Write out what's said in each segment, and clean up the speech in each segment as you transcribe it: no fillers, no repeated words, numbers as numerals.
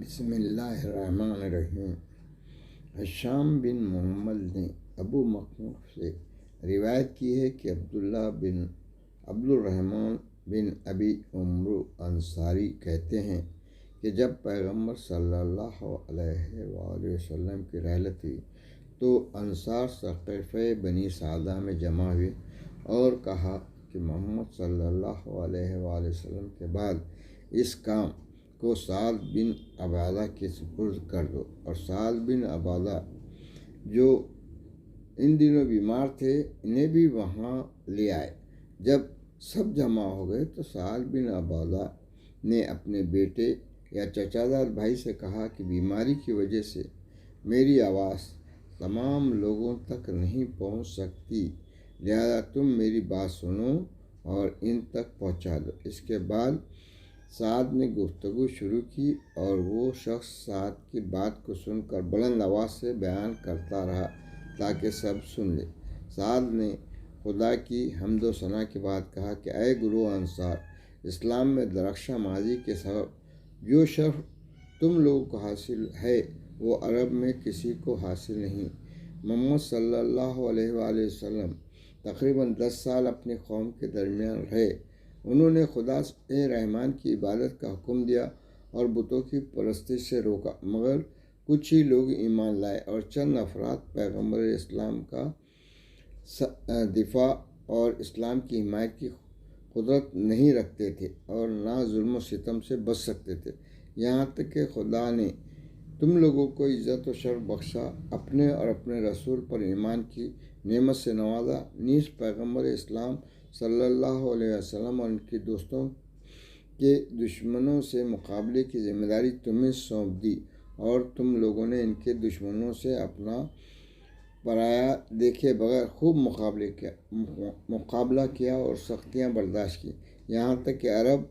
بسم اللہ الرحمن الرحیم۔ ہشام بن محمد نے ابو مخنف سے روایت کی ہے کہ عبد الرحمن بن ابی عمرو انصاری کہتے ہیں کہ جب پیغمبر صلی اللہ علیہ وآلہ وسلم کی رحلت ہوئی تو انصار ثقیفہ بنی سعدہ میں جمع ہوئے اور کہا کہ محمد صلی اللہ علیہ وآلہ وسلم کے بعد اس کام کو سعد بن عبادہ کے سپرد کر دو، اور سعد بن عبادہ جو ان دنوں بیمار تھے انہیں بھی وہاں لے آئے۔ جب سب جمع ہو گئے تو سعد بن عبادہ نے اپنے بیٹے یا چچا زاد بھائی سے کہا کہ بیماری کی وجہ سے میری آواز تمام لوگوں تک نہیں پہنچ سکتی، لہذا تم میری بات سنو اور ان تک پہنچا دو۔ اس کے بعد سعد نے گفتگو شروع کی اور وہ شخص سعد کی بات کو سن کر بلند آواز سے بیان کرتا رہا تاکہ سب سن لیں۔ سعد نے خدا کی حمد و ثنا کے بعد کہا کہ اے گروہ انصار، اسلام میں درخشاں ماضی کے سبب جو شرف تم لوگوں کو حاصل ہے وہ عرب میں کسی کو حاصل نہیں۔ محمد صلی اللہ علیہ وآلہ وسلم تقریباً 10 سال اپنی قوم کے درمیان رہے۔ انہوں نے خدا رحمان کی عبادت کا حکم دیا اور بتوں کی پرستش سے روکا، مگر کچھ ہی لوگ ایمان لائے اور چند افراد پیغمبر اسلام کا دفاع اور اسلام کی حمایت کی قدرت نہیں رکھتے تھے اور نہ ظلم و ستم سے بچ سکتے تھے، یہاں تک کہ خدا نے تم لوگوں کو عزت و شرف بخشا، اپنے اور اپنے رسول پر ایمان کی نعمت سے نوازا، نیز پیغمبر اسلام صلی اللہ علیہ وسلم اور ان کے دوستوں کے دشمنوں سے مقابلے کی ذمہ داری تمہیں سونپ دی، اور تم لوگوں نے ان کے دشمنوں سے اپنا پرایا دیکھے بغیر خوب مقابلہ کیا اور سختیاں برداشت کی، یہاں تک کہ عرب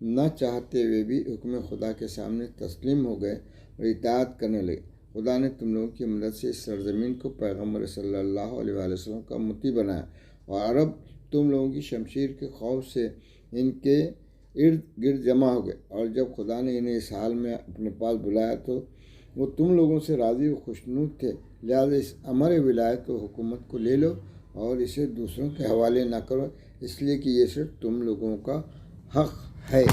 نہ چاہتے ہوئے بھی حکم خدا کے سامنے تسلیم ہو گئے اور اطاعت کرنے لگے۔ خدا نے تم لوگوں کی مدد سے اس سرزمین کو پیغمبر صلی اللہ علیہ وآلہ وسلم کا مطیع بنایا، اور عرب تم لوگوں کی شمشیر کے خوف سے ان کے ارد گرد جمع ہو گئے، اور جب خدا نے انہیں اس حال میں اپنے پاس بلایا تو وہ تم لوگوں سے راضی و خوشنود تھے، لہذا اس امر ولایت و حکومت کو لے لو اور اسے دوسروں کے حوالے نہ کرو، اس لیے کہ یہ صرف تم لوگوں کا حق ہے۔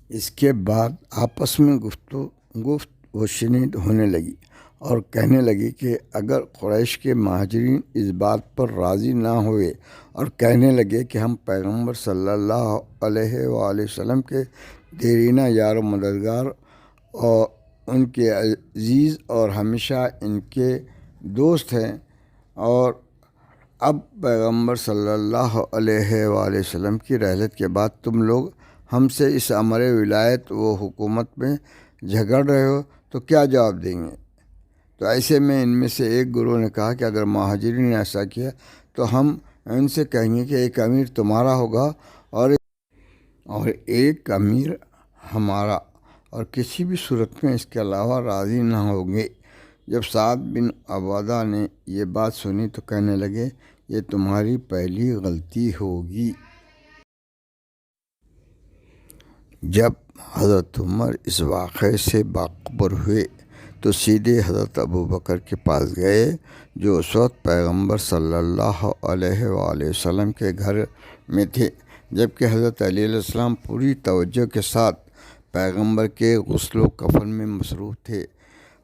اس کے بعد آپس میں گفت و شنید ہونے لگی اور کہنے لگی کہ اگر قریش کے مہاجرین اس بات پر راضی نہ ہوئے اور کہنے لگے کہ ہم پیغمبر صلی اللہ علیہ وآلہ وسلم کے دیرینہ یار و مددگار اور ان کے عزیز اور ہمیشہ ان کے دوست ہیں، اور اب پیغمبر صلی اللہ علیہ وآلہ وسلم کی رحلت کے بعد تم لوگ ہم سے اس امر ولایت و حکومت میں جھگڑ رہے ہو تو کیا جواب دیں گے؟ تو ایسے میں ان میں سے ایک گروہ نے کہا کہ اگر مہاجرین نے ایسا کیا تو ہم ان سے کہیں گے کہ ایک امیر تمہارا ہوگا اور ایک امیر ہمارا، اور کسی بھی صورت میں اس کے علاوہ راضی نہ ہوں گے۔ جب سعد بن عبادہ نے یہ بات سنی تو کہنے لگے یہ تمہاری پہلی غلطی ہوگی۔ جب حضرت عمر اس واقعے سے باخبر ہوئے تو سیدھے حضرت ابوبکر کے پاس گئے جو اس وقت پیغمبر صلی اللہ علیہ وآلہ وسلم کے گھر میں تھے، جبکہ حضرت علیہ السلام پوری توجہ کے ساتھ پیغمبر کے غسل و کفن میں مصروف تھے۔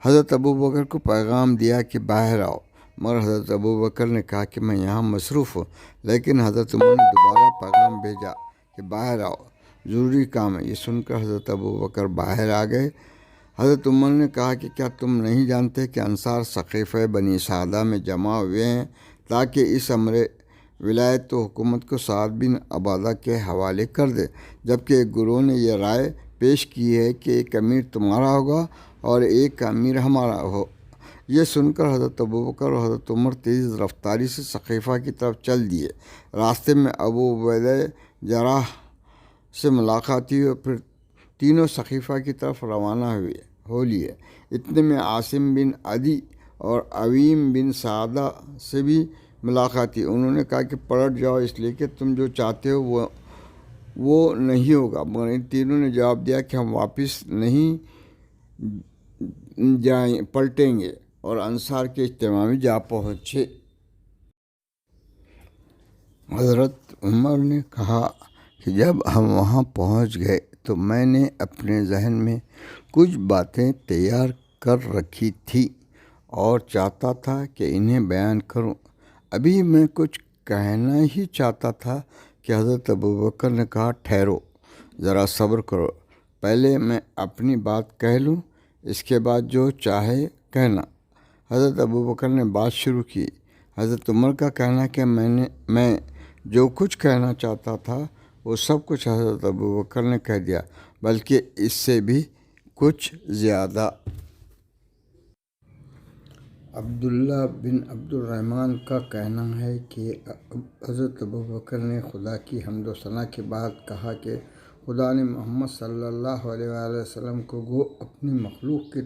حضرت ابوبکر کو پیغام دیا کہ باہر آؤ، مگر حضرت ابوبکر نے کہا کہ میں یہاں مصروف ہوں، لیکن حضرت عمر نے دوبارہ پیغام بھیجا کہ باہر آؤ، ضروری کام ہے۔ یہ سن کر حضرت ابوبکر باہر آ گئے۔ حضرت عمر نے کہا کہ کیا تم نہیں جانتے کہ انصار ثقیفہ بنی سعدہ میں جمع ہوئے ہیں تاکہ اس امر ولایت و حکومت کو سعد بن عبادہ کے حوالے کر دے، جبکہ ایک گروہ نے یہ رائے پیش کی ہے کہ ایک امیر تمہارا ہوگا اور ایک امیر ہمارا ہو۔ یہ سن کر حضرت ابوبکر اور حضرت عمر تیز رفتاری سے ثقیفہ کی طرف چل دیے۔ راستے میں ابو عبیدہ جراح سے ملاقات ہوئی اور پھر تینوں ثقیفہ کی طرف روانہ ہو لیے۔ اتنے میں عاصم بن عدی اور عویم بن سعدہ سے بھی ملاقات ہوئی۔ انہوں نے کہا کہ پلٹ جاؤ، اس لیے کہ تم جو چاہتے ہو وہ وہ نہیں ہوگا، مگر ان تینوں نے جواب دیا کہ ہم واپس نہیں پلٹیں گے، اور انصار کے اجتماع میں جا پہنچے۔ حضرت عمر نے کہا کہ جب ہم وہاں پہنچ گئے تو میں نے اپنے ذہن میں کچھ باتیں تیار کر رکھی تھی اور چاہتا تھا کہ انہیں بیان کروں۔ ابھی میں کچھ کہنا ہی چاہتا تھا کہ حضرت ابوبکر نے کہا، ٹھہرو، ذرا صبر کرو، پہلے میں اپنی بات کہہ لوں، اس کے بعد جو چاہے کہنا۔ حضرت ابوبکر نے بات شروع کی۔ حضرت عمر کا کہنا کہ میں جو کچھ کہنا چاہتا تھا وہ سب کچھ حضرت ابوبکر نے کہہ دیا، بلکہ اس سے بھی کچھ زیادہ۔ عبداللہ بن عبد الرحمن کا کہنا ہے کہ حضرت ابوبکر نے خدا کی حمد و ثنا کے بعد کہا کہ خدا نے محمد صلی اللہ علیہ وآلہ وسلم کو گو اپنی مخلوق کی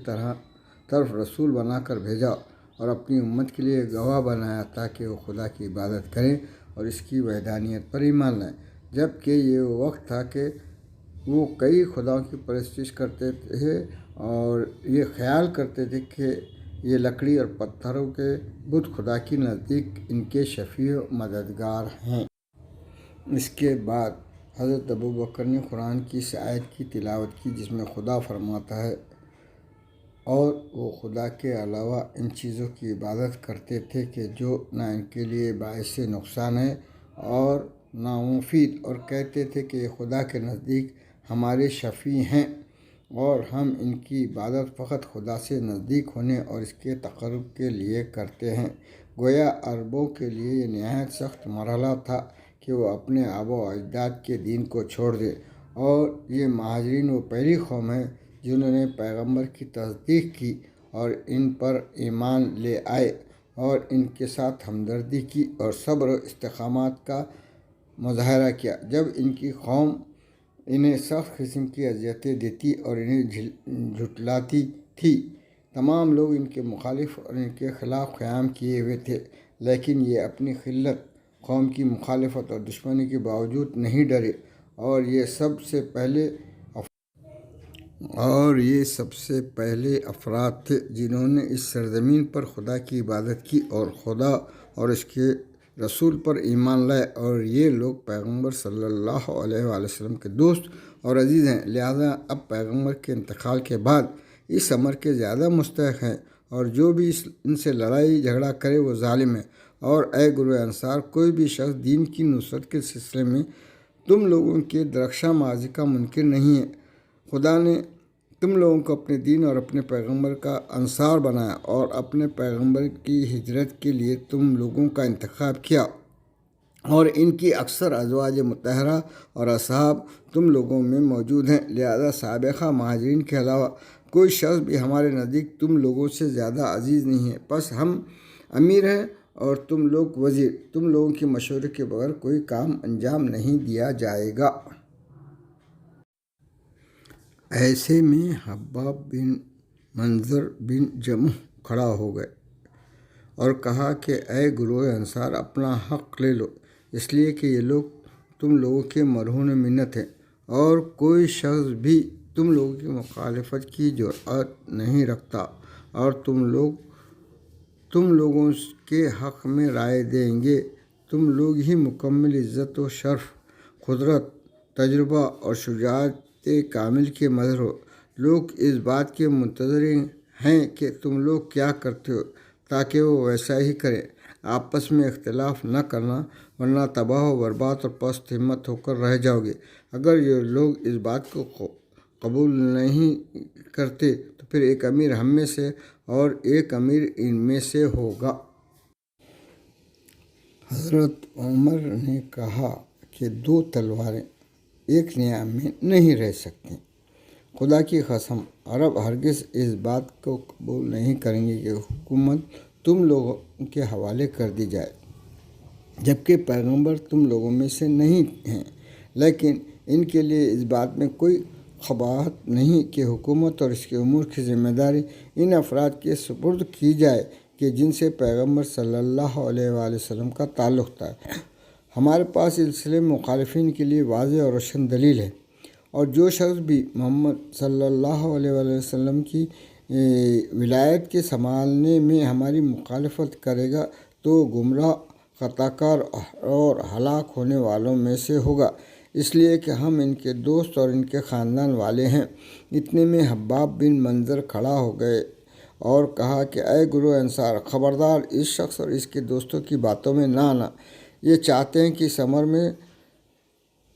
طرف رسول بنا کر بھیجا اور اپنی امت کے لیے گواہ بنایا تاکہ وہ خدا کی عبادت کریں اور اس کی وحدانیت پر ایمان لائیں، جبکہ یہ وہ وقت تھا کہ وہ کئی خداؤں کی پرستش کرتے تھے اور یہ خیال کرتے تھے کہ یہ لکڑی اور پتھروں کے بت خدا کی نزدیک ان کے شفیع و مددگار ہیں۔ اس کے بعد حضرت ابوبکر نے قرآن کی اس آیت کی تلاوت کی جس میں خدا فرماتا ہے، اور وہ خدا کے علاوہ ان چیزوں کی عبادت کرتے تھے کہ جو نہ ان کے لیے باعث نقصان ہے اور نہ مفید، اور کہتے تھے کہ یہ خدا کے نزدیک ہمارے شفیع ہیں اور ہم ان کی عبادت فقط خدا سے نزدیک ہونے اور اس کے تقرب کے لیے کرتے ہیں۔ گویا عربوں کے لیے یہ نہایت سخت مرحلہ تھا کہ وہ اپنے آبا و اجداد کے دین کو چھوڑ دیں، اور یہ مہاجرین وہ پہلی قوم ہے جنہوں نے پیغمبر کی تصدیق کی اور ان پر ایمان لے آئے اور ان کے ساتھ ہمدردی کی اور صبر و استقامت کا مظاہرہ کیا جب ان کی قوم انہیں سخت قسم کی اذیتیں دیتی اور انہیں جھٹلاتی تھی۔ تمام لوگ ان کے مخالف اور ان کے خلاف قیام کیے ہوئے تھے، لیکن یہ اپنی قلت قوم کی مخالفت اور دشمنی کے باوجود نہیں ڈرے، اور یہ سب سے پہلے افراد تھے جنہوں نے اس سرزمین پر خدا کی عبادت کی اور خدا اور اس کے رسول پر ایمان لائے، اور یہ لوگ پیغمبر صلی اللہ علیہ وآلہ وسلم کے دوست اور عزیز ہیں، لہذا اب پیغمبر کے انتقال کے بعد اس امر کے زیادہ مستحق ہیں، اور جو بھی ان سے لڑائی جھگڑا کرے وہ ظالم ہے۔ اور اے گروہ انصار، کوئی بھی شخص دین کی نصرت کے سلسلے میں تم لوگوں کے درخشاں ماضی کا منکر نہیں ہے۔ خدا نے تم لوگوں کو اپنے دین اور اپنے پیغمبر کا انصار بنایا اور اپنے پیغمبر کی ہجرت کے لیے تم لوگوں کا انتخاب کیا، اور ان کی اکثر ازواج مطہرہ اور اصحاب تم لوگوں میں موجود ہیں، لہذا سابقہ مہاجرین کے علاوہ کوئی شخص بھی ہمارے نزدیک تم لوگوں سے زیادہ عزیز نہیں ہے۔ پس ہم امیر ہیں اور تم لوگ وزیر، تم لوگوں کے مشورے کے بغیر کوئی کام انجام نہیں دیا جائے گا۔ ایسے میں حباب بن منظر بن جمح کھڑا ہو گئے اور کہا کہ اے گروہ انصار، اپنا حق لے لو، اس لیے کہ یہ لوگ تم لوگوں کے مرہون منت ہیں، اور کوئی شخص بھی تم لوگوں کی مخالفت کی جرأت نہیں رکھتا، اور تم لوگوں کے حق میں رائے دیں گے۔ تم لوگ ہی مکمل عزت و شرف، قدرت، تجربہ اور شجاعت کامل کے مظہر ہو۔ لوگ اس بات کے منتظر ہیں کہ تم لوگ کیا کرتے ہو تاکہ وہ ویسا ہی کریں۔ آپس میں اختلاف نہ کرنا، ورنہ تباہ و برباد اور پست ہمت ہو کر رہ جاؤ گے۔ اگر یہ لوگ اس بات کو قبول نہیں کرتے تو پھر ایک امیر ہم میں سے اور ایک امیر ان میں سے ہوگا۔ حضرت عمر نے کہا کہ دو تلواریں ایک نیام میں نہیں رہ سکتیں۔ خدا کی قسم، عرب ہرگز اس بات کو قبول نہیں کریں گے کہ حکومت تم لوگوں کے حوالے کر دی جائے جبکہ پیغمبر تم لوگوں میں سے نہیں ہیں، لیکن ان کے لیے اس بات میں کوئی قباحت نہیں کہ حکومت اور اس کے امور کی ذمہ داری ان افراد کے سپرد کی جائے کہ جن سے پیغمبر صلی اللہ علیہ وآلہ وسلم کا تعلق تھا۔ ہمارے پاس اس سلسلے میں مخالفین کے لیے واضح اور روشن دلیل ہے، اور جو شخص بھی محمد صلی اللہ علیہ وآلہ وسلم کی ولایت کے سنبھالنے میں ہماری مخالفت کرے گا تو گمراہ، خطا کار اور ہلاک ہونے والوں میں سے ہوگا، اس لیے کہ ہم ان کے دوست اور ان کے خاندان والے ہیں۔ اتنے میں حباب بن منظر کھڑا ہو گئے اور کہا کہ اے گروہ انصار، خبردار اس شخص اور اس کے دوستوں کی باتوں میں نہ آنا۔ یہ چاہتے ہیں کہ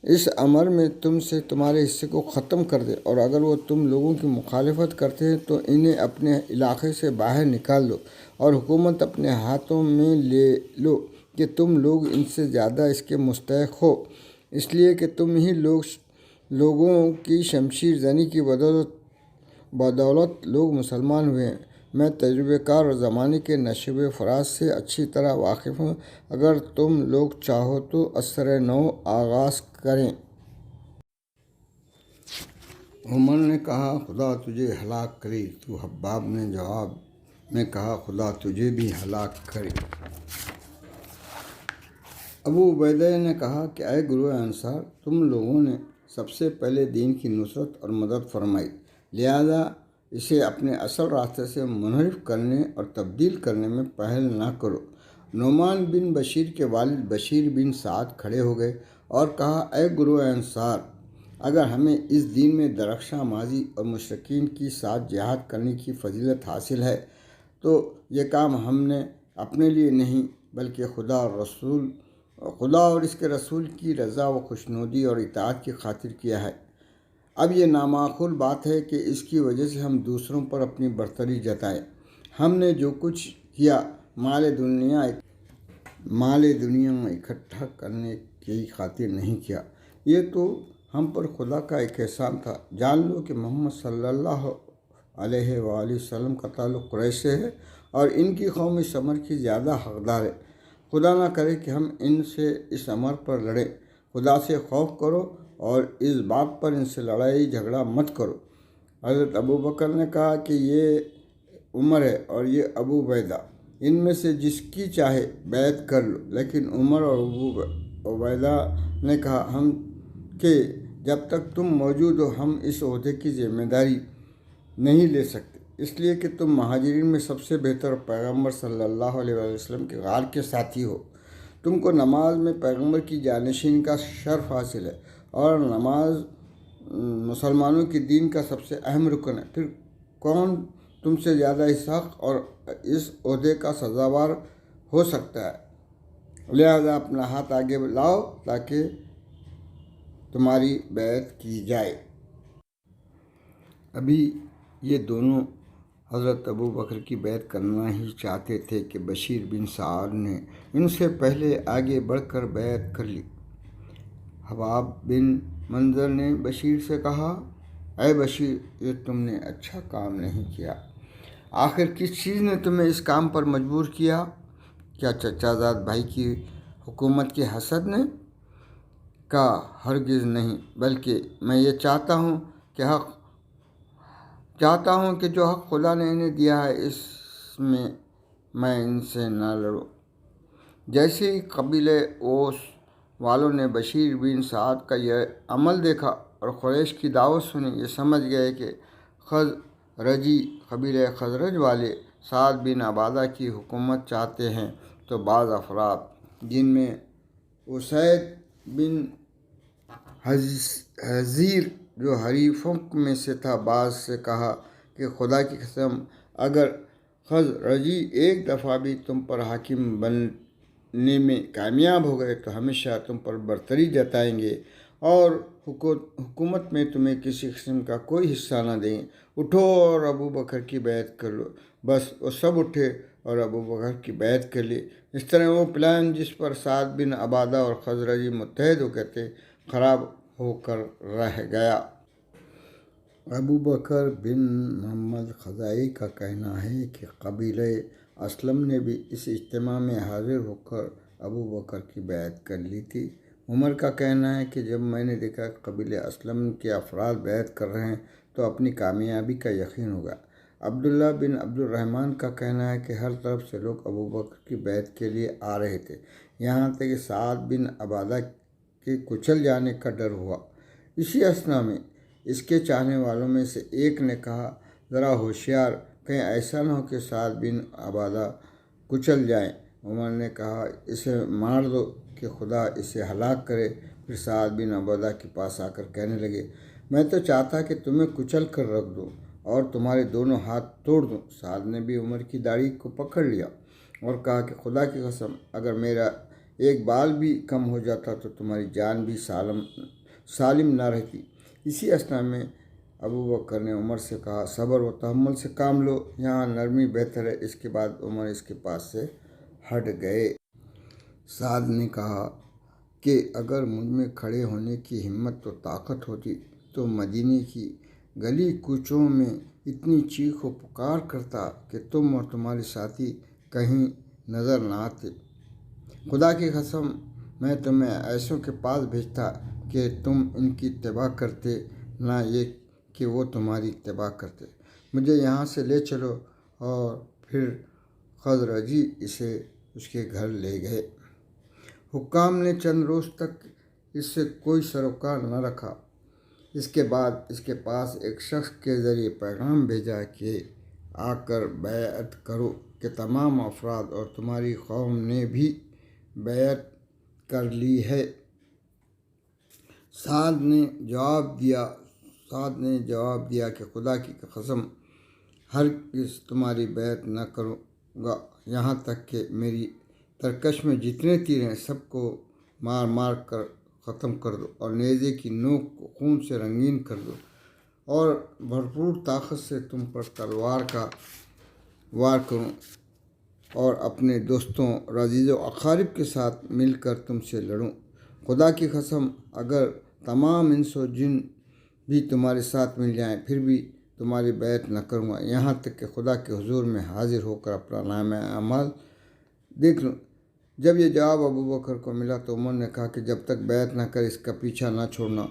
اس امر میں تم سے تمہارے حصے کو ختم کر دے، اور اگر وہ تم لوگوں کی مخالفت کرتے ہیں تو انہیں اپنے علاقے سے باہر نکال دو اور حکومت اپنے ہاتھوں میں لے لو کہ تم لوگ ان سے زیادہ اس کے مستحق ہو، اس لیے کہ تم ہی لوگوں کی شمشیر زنی کی بدولت لوگ مسلمان ہوئے ہیں۔ میں تجربہ کار اور زمانے کے نشیب فراز سے اچھی طرح واقف ہوں، اگر تم لوگ چاہو تو اثر نو آغاز کریں۔ عمر نے کہا خدا تجھے ہلاک کرے، تو حباب نے جواب میں کہا خدا تجھے بھی ہلاک کرے۔ ابو عبیدہ نے کہا کہ اے گروہ انصار، تم لوگوں نے سب سے پہلے دین کی نصرت اور مدد فرمائی، لہذا اسے اپنے اصل راستے سے منحرف کرنے اور تبدیل کرنے میں پہل نہ کرو۔ نعمان بن بشیر کے والد بشیر بن سعد کھڑے ہو گئے اور کہا اے گروہ انصار، اگر ہمیں اس دین میں درخشاں ماضی اور مشرکین کی ساتھ جہاد کرنے کی فضیلت حاصل ہے تو یہ کام ہم نے اپنے لیے نہیں بلکہ خدا اور اس کے رسول کی رضا و خوشنودی اور اطاعت کی خاطر کیا ہے۔ اب یہ نامعقول بات ہے کہ اس کی وجہ سے ہم دوسروں پر اپنی برتری جتائیں۔ ہم نے جو کچھ کیا مال دنیا اکٹھا کرنے کی خاطر نہیں کیا، یہ تو ہم پر خدا کا ایک احسان تھا۔ جان لو کہ محمد صلی اللہ علیہ وآلہ وسلم کا تعلق قریش سے ہے اور ان کی قوم اس امر کی زیادہ حقدار ہے۔ خدا نہ کرے کہ ہم ان سے اس امر پر لڑیں۔ خدا سے خوف کرو اور اس بات پر ان سے لڑائی جھگڑا مت کرو۔ حضرت ابو بکر نے کہا کہ یہ عمر ہے اور یہ ابو عبیدہ، ان میں سے جس کی چاہے بیعت کر لو۔ لیکن عمر اور ابو عبیدہ نے کہا کہ جب تک تم موجود ہو ہم اس عہدے کی ذمہ داری نہیں لے سکتے، اس لیے کہ تم مہاجرین میں سب سے بہتر پیغمبر صلی اللہ علیہ وسلم کے غار کے ساتھی ہو۔ تم کو نماز میں پیغمبر کی جانشین کا شرف حاصل ہے، اور نماز مسلمانوں کے دین کا سب سے اہم رکن ہے۔ پھر کون تم سے زیادہ اس حق اور اس عہدے کا سزاوار ہو سکتا ہے؟ لہذا اپنا ہاتھ آگے لاؤ تاکہ تمہاری بیعت کی جائے۔ ابھی یہ دونوں حضرت ابو بکر کی بیعت کرنا ہی چاہتے تھے کہ بشیر بن سعد نے ان سے پہلے آگے بڑھ کر بیعت کر لی۔ حباب بن منظر نے بشیر سے کہا اے بشیر، یہ تم نے اچھا کام نہیں کیا۔ آخر کس چیز نے تمہیں اس کام پر مجبور کیا؟ کیا چچا زاد بھائی کی حکومت کے حسد نے؟ کہا ہرگز نہیں، بلکہ میں یہ چاہتا ہوں کہ جو حق خدا نے انہیں دیا ہے اس میں ان سے نہ لڑوں۔ جیسے ہی قبیلہ اوس والوں نے بشیر بن سعد کا یہ عمل دیکھا اور قریش کی دعوت سنی، یہ سمجھ گئے کہ قبیلہ خزرج والے سعد بن عبادہ کی حکومت چاہتے ہیں، تو بعض افراد جن میں اسید بن حضیر جو حریفوں میں سے تھا، بعض سے کہا کہ خدا کی قسم اگر خزرجی ایک دفعہ بھی تم پر حاکم بننے میں کامیاب ہو گئے تو ہمیشہ تم پر برتری جتائیں گے اور حکومت میں تمہیں کسی قسم کا کوئی حصہ نہ دیں گے۔ اٹھو اور ابو بکر کی بیعت کر لو۔ بس وہ سب اٹھے اور ابو بکر کی بیعت کر لی۔ اس طرح وہ پلان جس پر سعد بن عبادہ اور خزرجی متحد ہو گئے تھے، خراب ہو کر رہ گیا۔ ابو بکر بن محمد خزائی کا کہنا ہے کہ قبیلہ اسلم نے بھی اس اجتماع میں حاضر ہو کر ابو بکر کی بیعت کر لی تھی۔ عمر کا کہنا ہے کہ جب میں نے دیکھا کہ قبیلہ اسلم کے افراد بیعت کر رہے ہیں تو اپنی کامیابی کا یقین ہوگا۔ عبداللہ بن عبد الرحمن کا کہنا ہے کہ ہر طرف سے لوگ ابو بکر کی بیعت کے لیے آ رہے تھے، یہاں تک کہ سعد بن عبادہ کے کچل جانے کا ڈر ہوا۔ اسی اثنا میں اس کے چاہنے والوں میں سے ایک نے کہا، ذرا ہوشیار، کہیں ایسا نہ ہو کہ سعد بن عبادہ کچل جائیں۔ عمر نے کہا، اسے مار دو کہ خدا اسے ہلاک کرے۔ پھر سعد بن عبادہ کے پاس آ کر کہنے لگے، میں تو چاہتا کہ تمہیں کچل کر رکھ دوں اور تمہارے دونوں ہاتھ توڑ دوں۔ سعد نے بھی عمر کی داڑھی کو پکڑ لیا اور کہا کہ خدا کی قسم، اگر میرا ایک بال بھی کم ہو جاتا تو تمہاری جان بھی سالم نہ رہتی۔ اسی اثنا میں ابو بکر نے عمر سے کہا، صبر و تحمل سے کام لو، یہاں نرمی بہتر ہے۔ اس کے بعد عمر اس کے پاس سے ہٹ گئے۔ سعد نے کہا کہ اگر مجھ میں کھڑے ہونے کی ہمت و طاقت ہوتی تو مدینے کی گلی کوچوں میں اتنی چیخ و پکار کرتا کہ تم اور تمہارے ساتھی کہیں نظر نہ آتے۔ خدا کی قسم، میں تمہیں ایسوں کے پاس بھیجتا کہ تم ان کی اتباع کرتے، نہ یہ کہ وہ تمہاری اتباع کرتے۔ مجھے یہاں سے لے چلو۔ اور پھر خزرجی اسے اس کے گھر لے گئے۔ حکام نے چند روز تک اس سے کوئی سروکار نہ رکھا۔ اس کے بعد اس کے پاس ایک شخص کے ذریعے پیغام بھیجا کہ آ کر بیعت کرو کہ تمام افراد اور تمہاری قوم نے بھی بیعت کر لی ہے۔ سعد نے جواب دیا کہ خدا کی قسم، ہرگز تمہاری بیعت نہ کروں گا، یہاں تک کہ میری ترکش میں جتنے تیر ہیں سب کو مار مار کر ختم کر دو اور نیزے کی نوک کو خون سے رنگین کر دو، اور بھرپور طاقت سے تم پر تلوار کا وار کروں اور اپنے دوستوں اور عزیز و اقارب کے ساتھ مل کر تم سے لڑوں۔ خدا کی قسم، اگر تمام انس و جن بھی تمہارے ساتھ مل جائیں پھر بھی تمہاری بیعت نہ کروں گا، یہاں تک کہ خدا کے حضور میں حاضر ہو کر اپنا نامہ اعمال دیکھ لوں۔ جب یہ جواب ابو بکر کو ملا تو عمر نے کہا کہ جب تک بیعت نہ کرے اس کا پیچھا نہ چھوڑنا۔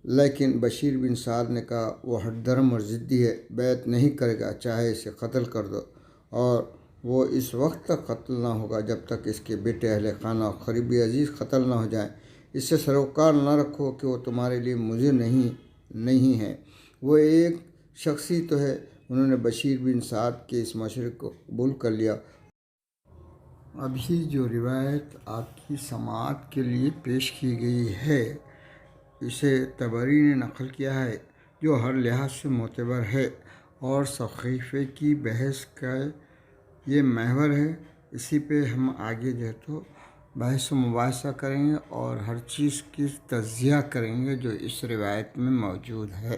لیکن بشیر بن سعد نے کہا، وہ ہٹ دھرم اور ضدی ہے، بیعت نہیں کرے گا، چاہے اسے قتل کر دو، اور وہ اس وقت تک قتل نہ ہوگا جب تک اس کے بیٹے، اہل خانہ اور قریبی عزیز قتل نہ ہو جائیں۔ اس سے سروکار نہ رکھو کہ وہ تمہارے لیے مضر نہیں ہے۔ وہ ایک شخصی تو ہے۔ انہوں نے بشیر بن سعد کے اس مشورے کو قبول کر لیا۔ ابھی جو روایت آپ کی سماعت کے لیے پیش کی گئی ہے اسے طبری نے نقل کیا ہے، جو ہر لحاظ سے معتبر ہے اور صحیفے کی بحث کا یہ محور ہے۔ اسی پہ ہم آگے جو ہے تو بحث و مباحثہ کریں گے اور ہر چیز کی تجزیہ کریں گے جو اس روایت میں موجود ہے۔